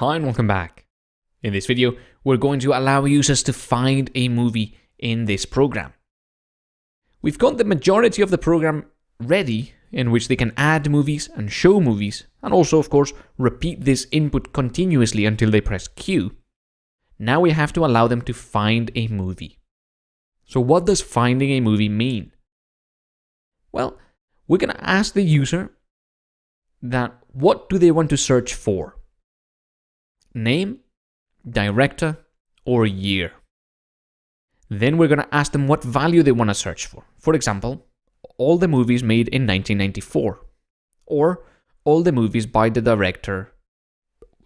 Hi and welcome back. In this video, we're going to allow users to find a movie in this program. We've got the majority of the program ready, in which they can add movies and show movies, and also, of course, repeat this input continuously until they press Q. Now we have to allow them to find a movie. So what does finding a movie mean? Well, we're going to ask the user that what do they want to search for? Name, director, or year. Then we're going to ask them what value they want to search for. For example, all the movies made in 1994. Or all the movies by the director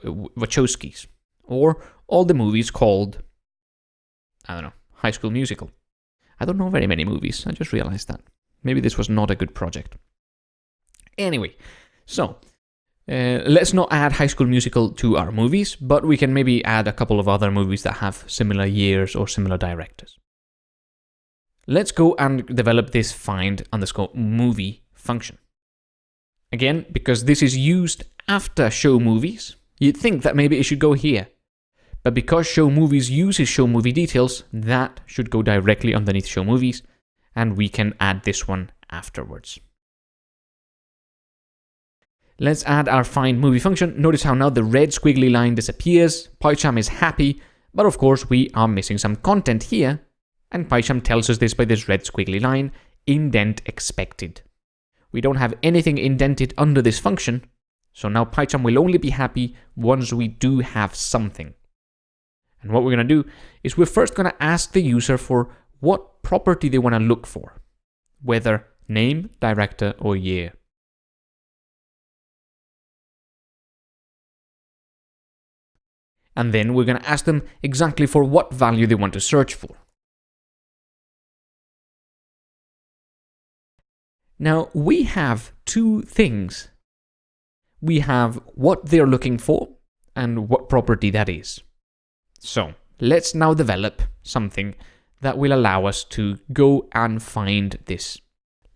Wachowskis. Or all the movies called, High School Musical. I don't know very many movies, I just realized that. Maybe this was not a good project. Anyway, so let's not add High School Musical to our movies, but we can maybe add a couple of other movies that have similar years or similar directors. Let's go and develop this find_movie function. Again, because this is used after show movies, you'd think that maybe it should go here. But because show movies uses show movie details, that should go directly underneath show movies, and we can add this one afterwards. Let's add our find movie function. Notice how now the red squiggly line disappears. PyCharm is happy, but of course we are missing some content here, and PyCharm tells us this by this red squiggly line, indent expected. We don't have anything indented under this function, so now PyCharm will only be happy once we do have something. And what we're going to do is we're first going to ask the user for what property they want to look for, whether name, director, or year. And then we're going to ask them exactly for what value they want to search for. Now, we have two things. We have what they're looking for and what property that is. So, let's now develop something that will allow us to go and find this.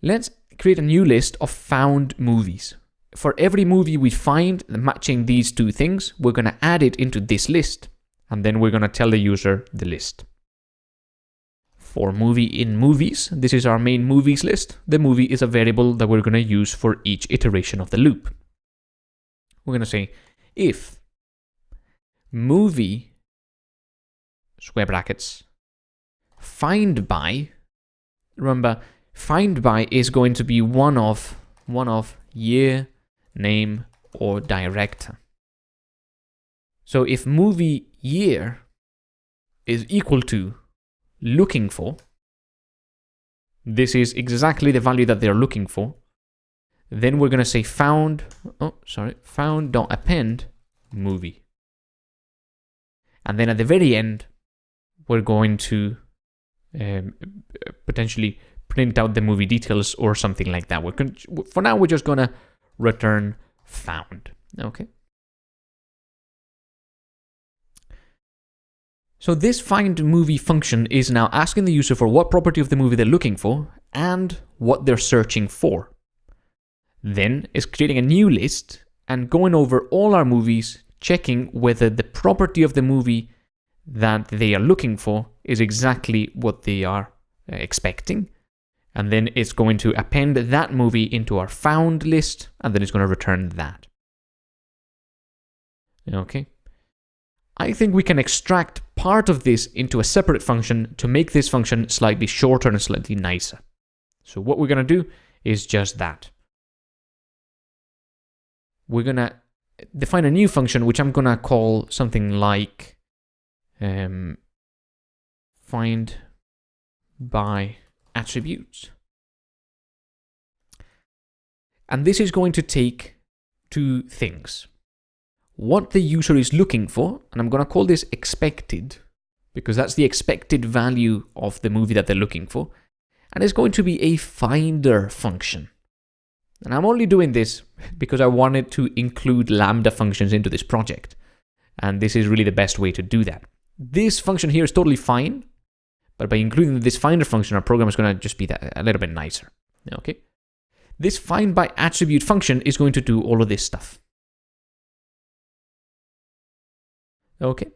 Let's create a new list of found movies. For every movie we find matching these two things, we're going to add it into this list, and then we're going to tell the user the list. For movie in movies, this is our main movies list. The movie is a variable that we're going to use for each iteration of the loop. We're going to say if movie, square brackets, find by, remember, find by is going to be one of year, name, or director. So if movie year is equal to looking for, this is exactly the value that they're looking for, then we're going to say found.append movie. And then at the very end, we're going to potentially print out the movie details or something like that. For now, we're just going to return found. Okay. So this find movie function is now asking the user for what property of the movie they're looking for and what they're searching for. Then it's creating a new list and going over all our movies, checking whether the property of the movie that they are looking for is exactly what they are expecting. And then it's going to append that movie into our found list, and then it's going to return that. Okay. I think we can extract part of this into a separate function to make this function slightly shorter and slightly nicer. So what we're going to do is just that. We're going to define a new function, which I'm going to call something like find by attributes. And this is going to take two things. What the user is looking for, and I'm going to call this expected, because that's the expected value of the movie that they're looking for, and it's going to be a finder function. And I'm only doing this because I wanted to include Lambda functions into this project, and this is really the best way to do that. This function here is totally fine, but by including this finder function, our program is going to just be a little bit nicer. Okay. This find by attribute function is going to do all of this stuff. Okay.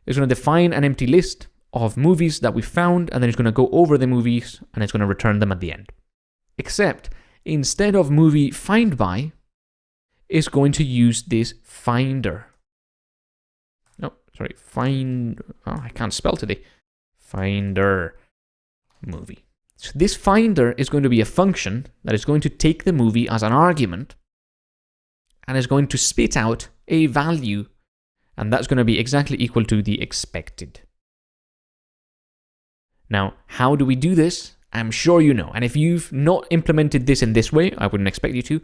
It's going to define an empty list of movies that we found, and then it's going to go over the movies, and it's going to return them at the end. Except, instead of movie find by, it's going to use this finder. I can't spell today. Finder movie. So this finder is going to be a function that is going to take the movie as an argument and is going to spit out a value, and that's going to be exactly equal to the expected. Now, how do we do this? I'm sure you know, and if you've not implemented this in this way, I wouldn't expect you to,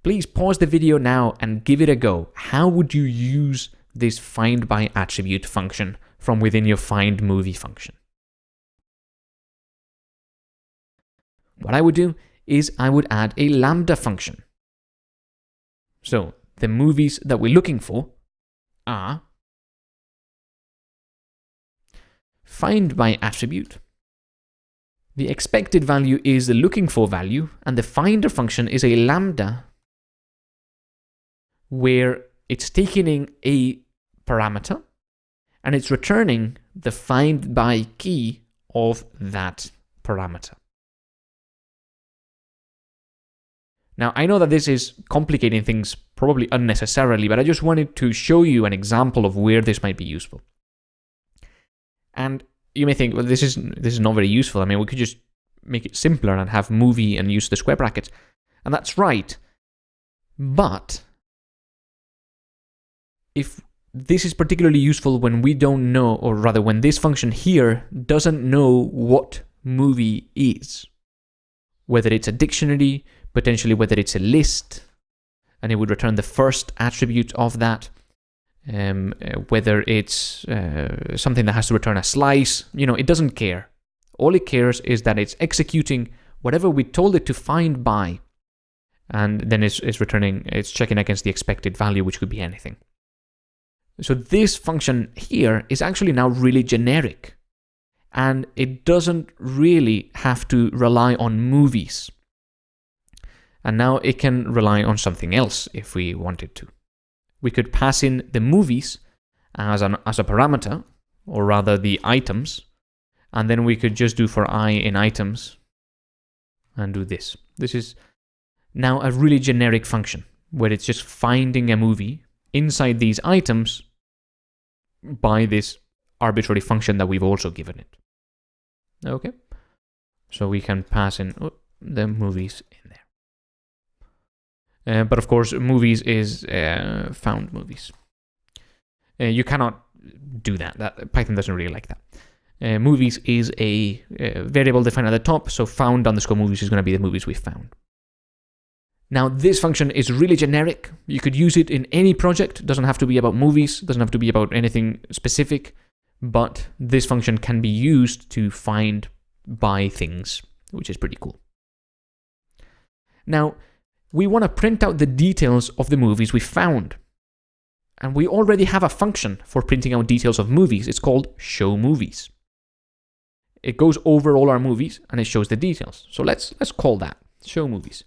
please pause the video now and give it a go. How would you use this find by attribute function from within your find movie function? What I would do is I would add a lambda function. So the movies that we're looking for are find by attribute. The expected value is the looking for value, and the finder function is a lambda where it's taking in a parameter and it's returning the find by key of that parameter. Now, I know that this is complicating things probably unnecessarily, but I just wanted to show you an example of where this might be useful. And you may think, well, this is not very useful. I mean, we could just make it simpler and have movie and use the square brackets. And that's right. But if this is particularly useful when we don't know, or rather when this function here doesn't know what movie is, whether it's a dictionary, potentially whether it's a list, and it would return the first attribute of that, whether it's something that has to return a slice, it doesn't care. All it cares is that it's executing whatever we told it to find by, and then it's checking against the expected value, which could be anything. So this function here is actually now really generic, and it doesn't really have to rely on movies. And now it can rely on something else if we wanted to. We could pass in the movies as a parameter, or rather the items, and then we could just do for I in items and do this. This is now a really generic function where it's just finding a movie inside these items by this arbitrary function that we've also given it. Okay? So we can pass in the movies in there. But of course, movies is found movies. You cannot do that. Python doesn't really like that. Movies is a variable defined at the top, so found_movies is going to be the movies we found. Now, this function is really generic. You could use it in any project. It doesn't have to be about movies. It doesn't have to be about anything specific. But this function can be used to find by things, which is pretty cool. Now, we want to print out the details of the movies we found. And we already have a function for printing out details of movies. It's called showMovies. It goes over all our movies and it shows the details. So let's call that showMovies.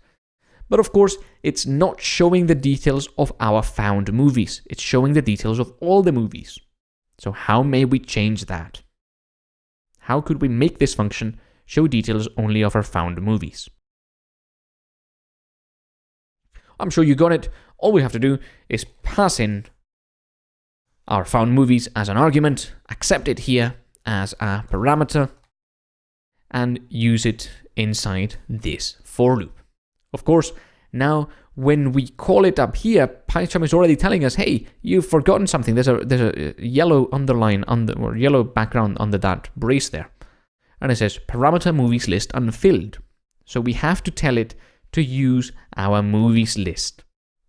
But of course, it's not showing the details of our found movies. It's showing the details of all the movies. So how may we change that? How could we make this function show details only of our found movies? I'm sure you got it. All we have to do is pass in our found movies as an argument, accept it here as a parameter, and use it inside this for loop. Of course, now when we call it up here, PyCharm is already telling us, hey, you've forgotten something. There's a yellow underline or yellow background under that brace there. And it says parameter movies list unfilled. So we have to tell it to use our movies list,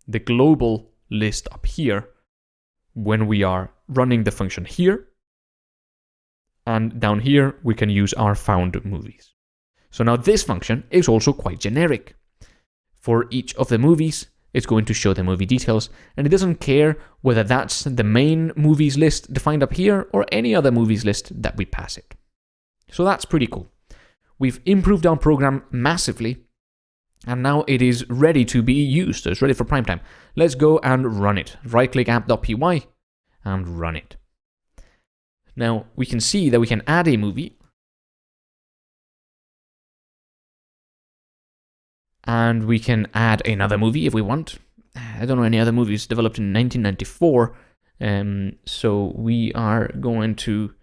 the global list up here, when we are running the function here. And down here, we can use our found movies. So now this function is also quite generic. For each of the movies, it's going to show the movie details, and it doesn't care whether that's the main movies list defined up here or any other movies list that we pass it. So that's pretty cool. We've improved our program massively, and now it is ready to be used. It's ready for prime time. Let's go and run it. Right-click app.py, and run it. Now, we can see that we can add a movie. And we can add another movie if we want. I don't know any other movies developed in 1994. So we are going to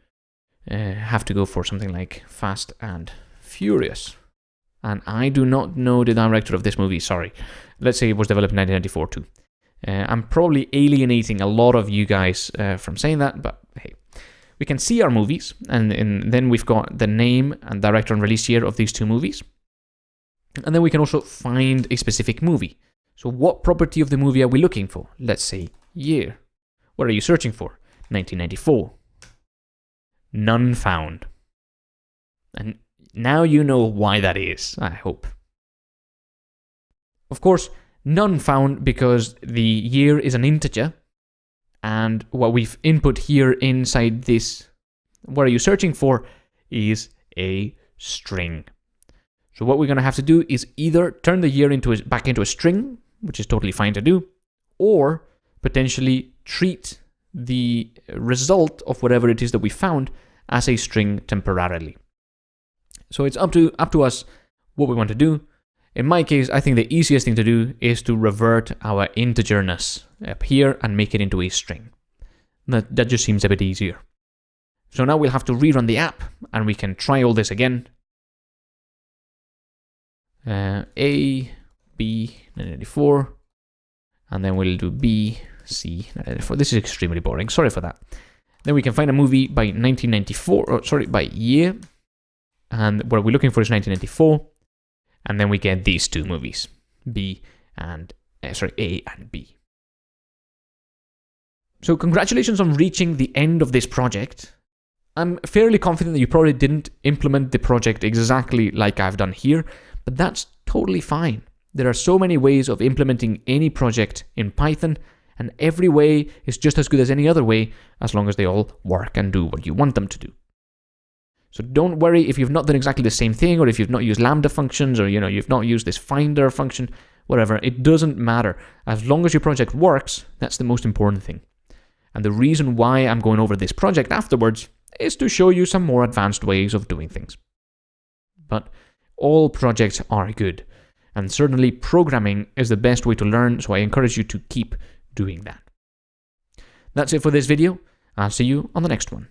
have to go for something like Fast and Furious. And I do not know the director of this movie, sorry. Let's say it was developed in 1994 too. I'm probably alienating a lot of you guys from saying that, but hey. We can see our movies, and then we've got the name and director and release year of these two movies. And then we can also find a specific movie. So what property of the movie are we looking for? Let's say year. What are you searching for? 1994. None found. And now you know why that is, I hope. Of course, none found because the year is an integer. And what we've input here inside this, what are you searching for, is a string. So what we're going to have to do is either turn the year back into a string, which is totally fine to do, or potentially treat the result of whatever it is that we found as a string temporarily. So it's up to us what we want to do. In my case, I think the easiest thing to do is to revert our integerness up here and make it into a string. That just seems a bit easier. So now we'll have to rerun the app, and we can try all this again. A, B, 1994, and then we'll do B, C, 1994. This is extremely boring, sorry for that. Then we can find a movie by 1994, by year, and what we're looking for is 1994. And then we get these two movies, A and B. So congratulations on reaching the end of this project. I'm fairly confident that you probably didn't implement the project exactly like I've done here, but that's totally fine. There are so many ways of implementing any project in Python, and every way is just as good as any other way, as long as they all work and do what you want them to do. So don't worry if you've not done exactly the same thing, or if you've not used lambda functions, or you've not used this finder function, whatever. It doesn't matter. As long as your project works, that's the most important thing. And the reason why I'm going over this project afterwards is to show you some more advanced ways of doing things. But all projects are good, and certainly programming is the best way to learn, so I encourage you to keep doing that. That's it for this video. I'll see you on the next one.